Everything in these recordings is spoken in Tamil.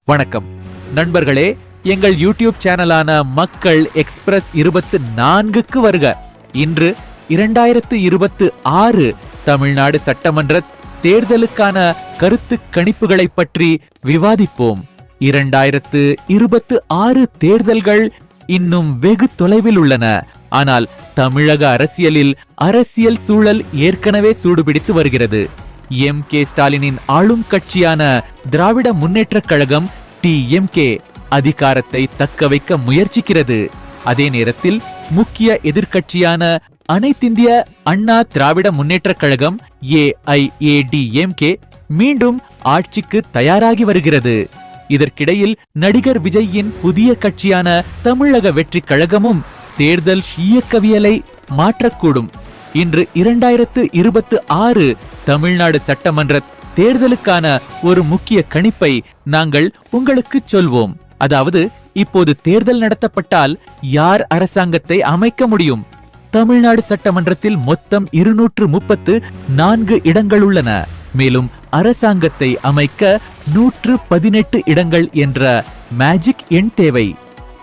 வணக்கம் நண்பர்களே, எங்கள் யூடியூப் சேனலான மக்கள் எக்ஸ்பிரஸ் 24க்கு வருக. இன்று 2026 தமிழ்நாடு சட்டமன்ற தேர்தலுக்கான கருத்து கணிப்புகளை பற்றி விவாதிப்போம். 2026 தேர்தல்கள் இன்னும் வெகு தொலைவில் உள்ளன. ஆனால் தமிழக அரசியலில் அரசியல் சூழல் ஏற்கனவே சூடுபிடித்து வருகிறது. எம்.கே. ஸ்டாலினின் ஆளும் கட்சியான திராவிட முன்னேற்றக் கழகம் TMK அதிகாரத்தை தக்க வைக்க முயற்சிக்கிறது. அதே நேரத்தில் முக்கிய எதிர்க்கட்சியான அனைத்திந்திய அண்ணா திராவிட முன்னேற்றக் கழகம் AIADMK மீண்டும் ஆட்சிக்கு தயாராகி வருகிறது. இதற்கிடையில் நடிகர் விஜயின் புதிய கட்சியான தமிழக வெற்றி கழகமும் தேர்தல் இயக்கவியலை மாற்றக்கூடும். இன்று 2026 தமிழ்நாடு சட்டமன்ற தேர்தலுக்கான ஒரு முக்கிய கணிப்பை நாங்கள் உங்களுக்கு சொல்வோம். அதாவது, இப்போது தேர்தல் நடத்தப்பட்டால் யார் அரசாங்கத்தை அமைக்க முடியும்? தமிழ்நாடு சட்டமன்றத்தில் மொத்தம் 234 இடங்கள் உள்ளன. மேலும் அரசாங்கத்தை அமைக்க 118 இடங்கள் என்ற மேஜிக் எண் தேவை.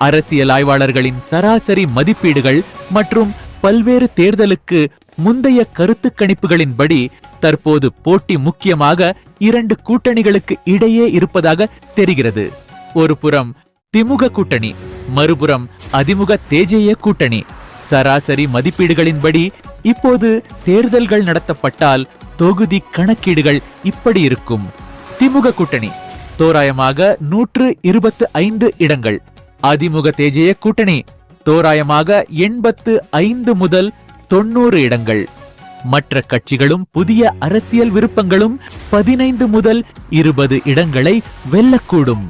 அரசியல் ஆய்வாளர்களின் சராசரி மதிப்பீடுகள் மற்றும் பல்வேறு தேர்தலுக்கு முந்தைய கருத்து கணிப்புகளின்படி தற்போது போட்டி முக்கியமாக 2 கூட்டணிகளுக்கு இடையே இருப்பதாக தெரிகிறது. ஒரு புறம் திமுக கூட்டணி, மறுபுறம் அதிமுக தேஜேய கூட்டணி. சராசரி மதிப்பீடுகளின்படி இப்போது தேர்தல்கள் நடத்தப்பட்டால் தொகுதி கணக்கீடுகள் இப்படி இருக்கும். திமுக கூட்டணி தோராயமாக 125 இடங்கள். அதிமுக தேஜேய கூட்டணி தோராயமாக 85 முதல் 90 இடங்கள். மற்ற கட்சிகளும் புதிய அரசியல் விருப்பங்களும் 15 முதல் 20 இடங்களை வெல்லக்கூடும்.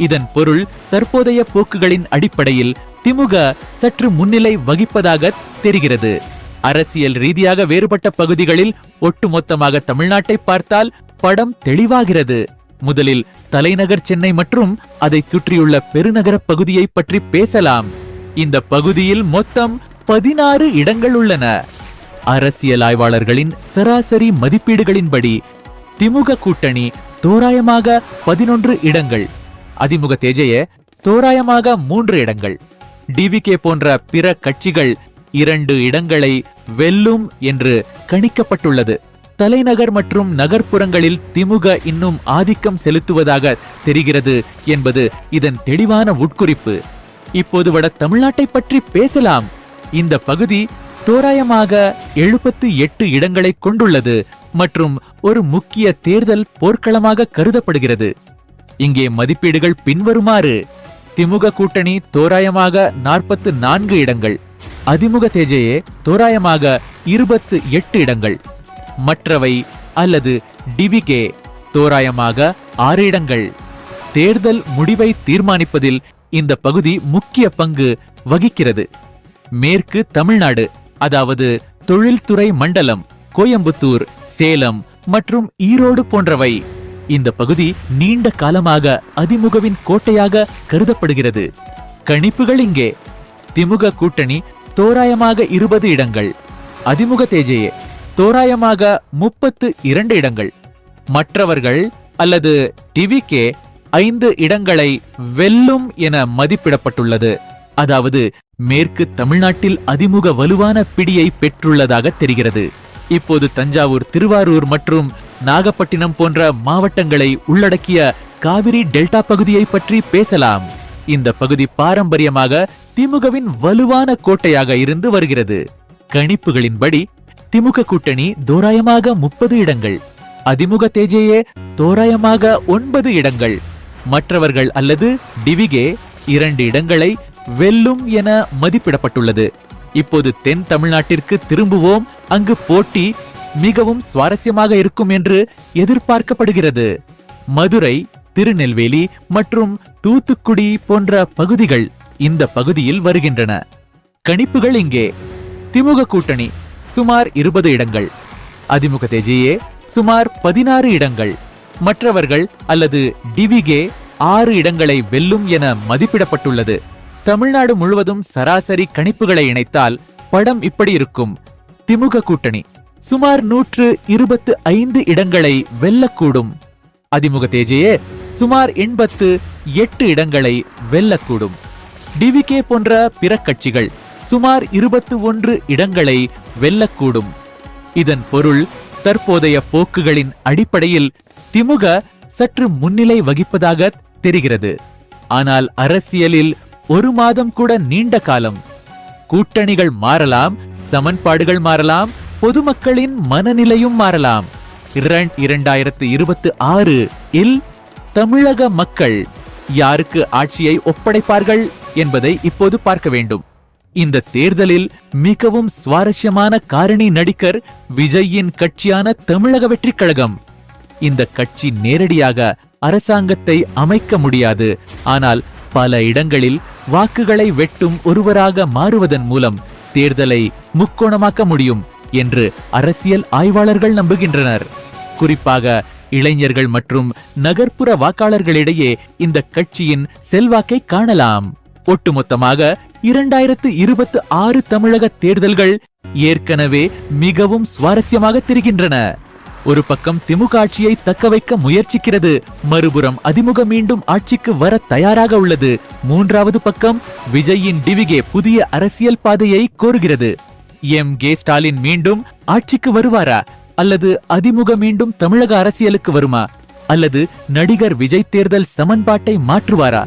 இதன் பொருள், தற்போதைய போக்குகளின் அடிப்படையில் திமுக சற்று முன்னிலை வகிப்பதாக தெரிகிறது. அரசியல் ரீதியாக வேறுபட்ட பகுதிகளில் ஒட்டுமொத்தமாக தமிழ்நாட்டை பார்த்தால் படம் தெளிவாகிறது. முதலில் தலைநகர் சென்னை மற்றும் அதை சுற்றியுள்ள பெருநகர பகுதியை பற்றி பேசலாம். இந்த பகுதியில் மொத்தம் 16 இடங்கள் உள்ளன. அரசியல் ஆய்வாளர்களின் சராசரி மதிப்பீடுகளின்படி திமுக கூட்டணி தோராயமாக 11 இடங்கள், அதிமுக தேஜேய தோராயமாக 3 இடங்கள், DVK போன்ற பிற கட்சிகள் 2 இடங்களை வெல்லும் என்று கணிக்கப்பட்டுள்ளது. தலைநகர் மற்றும் நகர்ப்புறங்களில் திமுக இன்னும் ஆதிக்கம் செலுத்துவதாக தெரிகிறது என்பது இதன் தெளிவான உட்குறிப்பு. இப்போது வட தமிழ்நாட்டை பற்றி பேசலாம். இந்த பகுதி தோராயமாக 78 இடங்களை கொண்டுள்ளது மற்றும் ஒரு முக்கிய தேர்தல் போர்க்களமாக கருதப்படுகிறது. இங்கே மதிப்பீடுகள் பின்வருமாறு: திமுக கூட்டணி தோராயமாக 44 இடங்கள், அதிமுக தேஜேயே தோராயமாக 28 இடங்கள், மற்றவை அல்லது DVK தோராயமாக 6 இடங்கள். தேர்தல் முடிவை தீர்மானிப்பதில் இந்த பகுதி முக்கிய பங்கு வகிக்கிறது. மேற்கு தமிழ்நாடு, அதாவது தொழில்துறை மண்டலம், கோயம்புத்தூர், சேலம் மற்றும் ஈரோடு போன்றவை. இந்த பகுதி நீண்ட காலமாக அதிமுகவின் கோட்டையாக கருதப்படுகிறது. கணிப்புகள் இங்கே: திமுக கூட்டணி தோராயமாக 20 இடங்கள், அதிமுக தேஜேயே தோராயமாக 32 இடங்கள், மற்றவர்கள் அல்லது DVK 5 இடங்களை வெல்லும் என மதிப்பிடப்பட்டுள்ளது. அதாவது மேற்கு தமிழ்நாட்டில் அதிமுக வலுவான பிடியை பெற்றுள்ளதாக தெரிகிறது. இப்போது தஞ்சாவூர், திருவாரூர் மற்றும் நாகப்பட்டினம் போன்ற மாவட்டங்களை உள்ளடக்கிய காவிரி டெல்டா பகுதியை பற்றி பேசலாம். இந்த பகுதி பாரம்பரியமாக திமுகவின் வலுவான கோட்டையாக இருந்து வருகிறது. கணிப்புகளின்படி திமுக கூட்டணி தோராயமாக 30 இடங்கள், அதிமுக தேஜேயே தோராயமாக 9 இடங்கள், மற்றவர்கள் அல்லது DVK 2 இடங்களை வெல்லும் என மதிப்பிடப்பட்டுள்ளது. இப்போது தென் தமிழ்நாட்டிற்கு திரும்புவோம். அங்கு போட்டி மிகவும் சுவாரஸ்யமாக இருக்கும் என்று எதிர்பார்க்கப்படுகிறது. மதுரை, திருநெல்வேலி மற்றும் தூத்துக்குடி போன்ற பகுதிகள் இந்த பகுதியில் வருகின்றன. கணிப்புகள் இங்கே: திமுக கூட்டணி சுமார் 20 இடங்கள், அதிமுக தேஜேயே சுமார் 16 இடங்கள், மற்றவர்கள் அல்லது DVK 6 இடங்களை வெல்லும் என மதிப்பிடப்பட்டுள்ளது. தமிழ்நாடு முழுவதும் சராசரி கணிப்புகளை இணைத்தால் படம் இப்படி இருக்கும். திமுக கூட்டணி சுமார் 125 இடங்களை வெல்லக்கூடும். அதிமுக தேஜேயே சுமார் 87 8 இடங்களை வெல்லக்கூடும். டிவிகே போன்ற பிற கட்சிகள் சுமார் 21 இடங்களை வெல்லக்கூடும். இதன் பொருள் தற்போதைய போக்குகளின் அடிப்படையில் திமுக சற்று முன்னிலை வகிப்பதாக தெரிகிறது. ஆனால் அரசியலில் 1 மாதம் கூட நீண்ட காலம். கூட்டணிகள் மாறலாம், சமன்பாடுகள் மாறலாம், பொதுமக்களின் மனநிலையும் மாறலாம். 2026 இல் தமிழக மக்கள் யாருக்கு ஆட்சியை ஒப்படைப்பார்கள் என்பதை இப்போது பார்க்க வேண்டும். இந்த தேர்தலில் மிகவும் சுவாரஸ்யமான காரணி நடிகர் விஜயின் கட்சியான தமிழக வெற்றிக் கழகம். இந்த கட்சி நேரடியாக அரசாங்கத்தை அமைக்க முடியாது. ஆனால் பல இடங்களில் வாக்குகளை வெட்டும் ஒருவராக மாறுவதன் மூலம் தேர்தலை முக்கோணமாக்க முடியும் என்று அரசியல் ஆய்வாளர்கள் நம்புகின்றனர். குறிப்பாக இளைஞர்கள் மற்றும் நகர்ப்புற வாக்காளர்களிடையே இந்த கட்சியின் செல்வாக்கை காணலாம். ஒட்டுமொத்தமாக 2026 தமிழக தேர்தல்கள் ஏற்கனவே மிகவும் சுவாரஸ்யமாக தெரிகின்றன. ஒரு பக்கம் திமுக ஆட்சியை தக்க வைக்க முயற்சிக்கிறது, மறுபுறம் அதிமுக மீண்டும் ஆட்சிக்கு வர தயாராக உள்ளது. மூன்றாவது பக்கம் விஜயின் டிவிகே புதிய அரசியல் பாதையை கோருகிறது. எம்.கே. ஸ்டாலின் மீண்டும் ஆட்சிக்கு வருவாரா, அல்லது அதிமுக மீண்டும் தமிழக அரசியலுக்கு வருமா, அல்லது நடிகர் விஜய் தேர்தல் சமன்பாட்டை மாற்றுவாரா?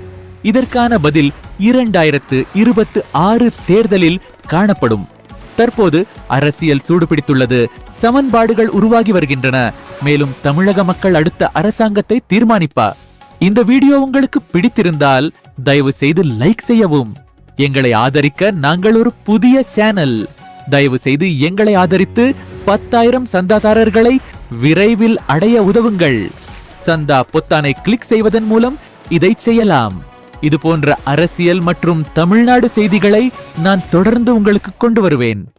இதற்கான பதில் 2026 தேர்தலில் காணப்படும். தற்போது அரசியல் சூடுபிடித்துள்ளது, சமன்பாடுகள் உருவாகி வருகின்றன. மேலும் தமிழக மக்கள் அடுத்த அரசாங்கத்தை தீர்மானிப்பா. இந்த வீடியோ உங்களுக்கு பிடித்திருந்தால் தயவு செய்து லைக் செய்யவும். எங்களை ஆதரிக்க நாங்கள் ஒரு புதிய சேனல். தயவு செய்து எங்களை ஆதரித்து 10,000 சந்தாதாரர்களை விரைவில் அடைய உதவுங்கள். சந்தா பொத்தானை கிளிக் செய்வதன் மூலம் இதை செய்யலாம். இது போன்ற அரசியல் மற்றும் தமிழ்நாடு செய்திகளை நான் தொடர்ந்து உங்களுக்கு கொண்டு வருவேன்.